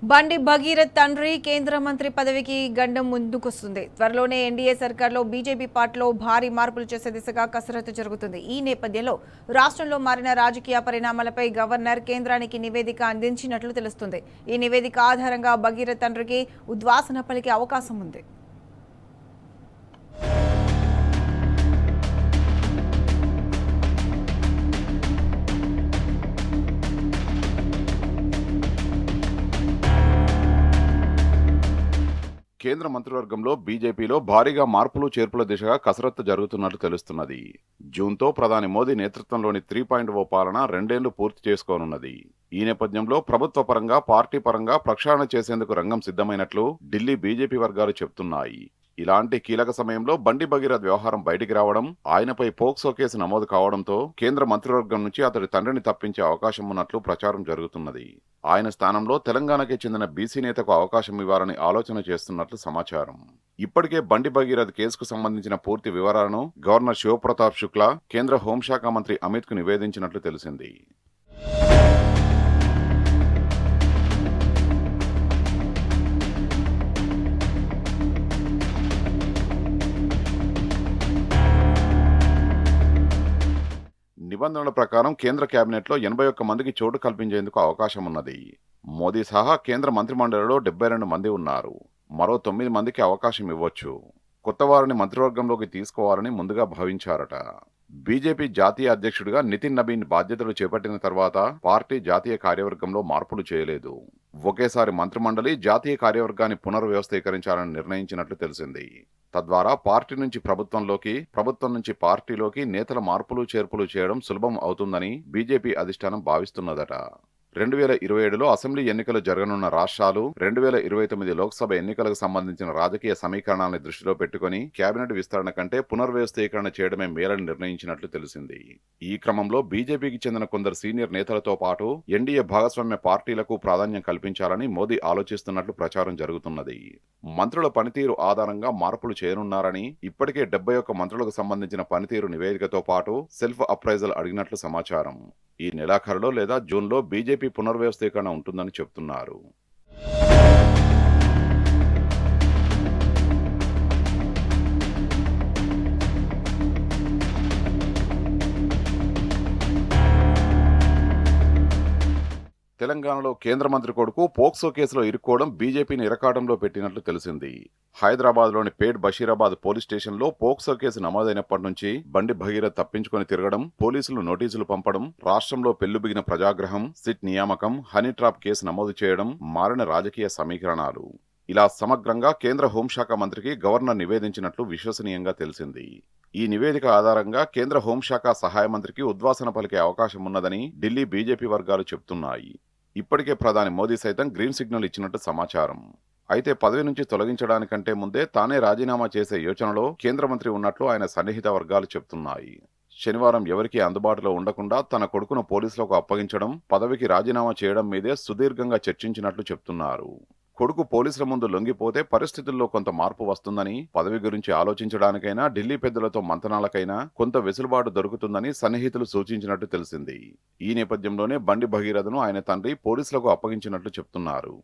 బండి భగీరథ్ తండ్రి కేంద్ర మంత్రి పదవికి గండం ముందుకొస్తుంది. త్వరలోనే ఎన్డీఏ సర్కార్లో బీజేపీ పార్టీలో భారీ మార్పులు చేసే దిశగా కసరత్తు జరుగుతుంది. ఈ నేపథ్యంలో రాష్ట్రంలో మారిన రాజకీయ పరిణామాలపై గవర్నర్ కేంద్రానికి నివేదిక అందించినట్లు తెలుస్తుంది. ఈ నివేదిక ఆధారంగా భగీరథ్ తండ్రికి ఉద్వాసన పలికే అవకాశం ఉంది. కేంద్ర మంత్రివర్గంలో బీజేపీలో భారీగా మార్పులు చేర్పుల దిశగా కసరత్తు జరుగుతున్నట్లు తెలుస్తున్నది. జూన్తో ప్రధాని మోదీ నేతృత్వంలోని 3.0 పాలన 2 ఏళ్లు పూర్తి చేసుకోనున్నది. ఈ నేపథ్యంలో ప్రభుత్వ పరంగా, పార్టీ పరంగా ప్రక్షాళన చేసేందుకు రంగం సిద్ధమైనట్లు ఢిల్లీ బీజేపీ వర్గాలు చెబుతున్నాయి. ఇలాంటి కీలక సమయంలో బండి భగీరథ్ వ్యవహారం బయటికి రావడం, ఆయనపై పోక్సో కేసు నమోదు కావడంతో కేంద్ర మంత్రివర్గం నుంచి అతడి తండ్రిని తప్పించే అవకాశం ఉన్నట్లు ప్రచారం జరుగుతున్నది. ఆయన స్థానంలో తెలంగాణకి చెందిన బీసీ నేతకు అవకాశం ఇవ్వాలని ఆలోచన చేస్తున్నట్లు సమాచారం. ఇప్పటికే బండి భగీరథ్ కేసుకు సంబంధించిన పూర్తి వివరాలను గవర్నర్ శివప్రతాప్ శుక్లా కేంద్ర హోంశాఖ మంత్రి అమిత్ కు నివేదించినట్లు తెలిసింది. నిబంధనల ప్రకారం కేంద్ర కేబినెట్లో 81 మందికి చోటు కల్పించేందుకు అవకాశం ఉన్నది. మోదీ సహా కేంద్ర మంత్రిమండలిలో 72 మంది ఉన్నారు. మరో 9 మందికి అవకాశం ఇవ్వొచ్చు. కొత్త వారిని మంత్రివర్గంలోకి తీసుకోవాలని ముందుగా భావించారట. బీజేపీ జాతీయ అధ్యక్షుడిగా నితిన్ నబీన్ బాధ్యతలు చేపట్టిన తర్వాత పార్టీ జాతీయ కార్యవర్గంలో మార్పులు చేయలేదు. ఒకేసారి మంత్రిమండలి, జాతీయ కార్యవర్గాన్ని పునర్వ్యవస్థీకరించాలని నిర్ణయించినట్లు తెలిసింది. తద్వారా పార్టీ నుంచి ప్రభుత్వంలోకి, ప్రభుత్వం నుంచి పార్టీలోకి నేతల మార్పులు చేర్పులు చేయడం సులభం అవుతుందని బీజేపీ అధిష్టానం భావిస్తున్నదట. 2027లో అసెంబ్లీ ఎన్నికలు జరగనున్న రాష్ట్రాలు, 2029 లోక్సభ ఎన్నికలకు సంబంధించిన రాజకీయ సమీకరణాన్ని దృష్టిలో పెట్టుకుని కేబినెట్ విస్తరణ కంటే పునర్వ్యవస్థీకరణ చేయడమే మేలని నిర్ణయించినట్లు తెలిసింది. ఈ క్రమంలో బీజేపీకి చెందిన కొందరు సీనియర్ నేతలతో పాటు ఎన్డీఏ భాగస్వామ్య పార్టీలకు ప్రాధాన్యం కల్పించాలని మోదీ ఆలోచిస్తున్నట్లు ప్రచారం జరుగుతున్నది. మంత్రుల పనితీరు ఆధారంగా మార్పులు చేయనున్నారని, ఇప్పటికే 71 మంత్రులకు సంబంధించిన పనితీరు నివేదికతో పాటు సెల్ఫ్ అప్రైజల్ అడిగినట్లు సమాచారం. ఈ నెలాఖరులో లేదా జూన్లో బీజేపీ పునర్వ్యవస్థీకరణ ఉంటుందని చెబుతున్నారు. తెలంగాణలో కేంద్ర మంత్రి కొడుకు పోక్సో కేసులో ఇరుక్కోవడం బీజేపీని ఇరకాటంలో పెట్టినట్లు తెలిసింది. హైదరాబాద్లోని పేట్ బషీరాబాద్ పోలీస్ స్టేషన్లో పోక్సో కేసు నమోదైనప్పటి నుంచి బండి భగీరథ్ తప్పించుకొని తిరగడం, పోలీసులు నోటీసులు పంపడం, రాష్ట్రంలో పెల్లుబిగిన ప్రజాగ్రహం, సిట్ నియామకం, హనీ ట్రాప్ కేసు నమోదు చేయడం, మారిన రాజకీయ సమీకరణాలు, ఇలా సమగ్రంగా కేంద్ర హోంశాఖ మంత్రికి గవర్నర్ నివేదించినట్లు విశ్వసనీయంగా తెలిసింది. ఈ నివేదిక ఆధారంగా కేంద్ర హోంశాఖ సహాయ మంత్రికి ఉద్వాసన పలికే అవకాశం ఉన్నదని ఢిల్లీ బీజేపీ వర్గాలు చెబుతున్నాయి. ఇప్పటికే ప్రధాని మోదీ సైతం గ్రీన్ సిగ్నల్ ఇచ్చినట్టు సమాచారం. అయితే పదవి నుంచి తొలగించడానికంటే ముందే తానే రాజీనామా చేసే యోచనలో కేంద్ర మంత్రి ఉన్నట్లు ఆయన సన్నిహిత వర్గాలు చెబుతున్నాయి. శనివారం ఎవరికీ అందుబాటులో ఉండకుండా తన కొడుకును పోలీసులకు అప్పగించడం, పదవికి రాజీనామా చేయడం మీదే సుదీర్ఘంగా చర్చించినట్లు చెబుతున్నారు. కొడుకు పోలీసుల ముందు లొంగిపోతే పరిస్థితుల్లో కొంత మార్పు వస్తుందని, పదవి గురించి ఆలోచించడానికైనా ఢిల్లీ పెద్దలతో మంతనాలకైనా కొంత వెసులుబాటు దొరుకుతుందని సన్నిహితులు సూచించినట్టు తెలిసింది. ఈ నేపథ్యంలోనే బండి భగీరథను ఆయన తండ్రి పోలీసులకు అప్పగించినట్లు చెప్తున్నారు.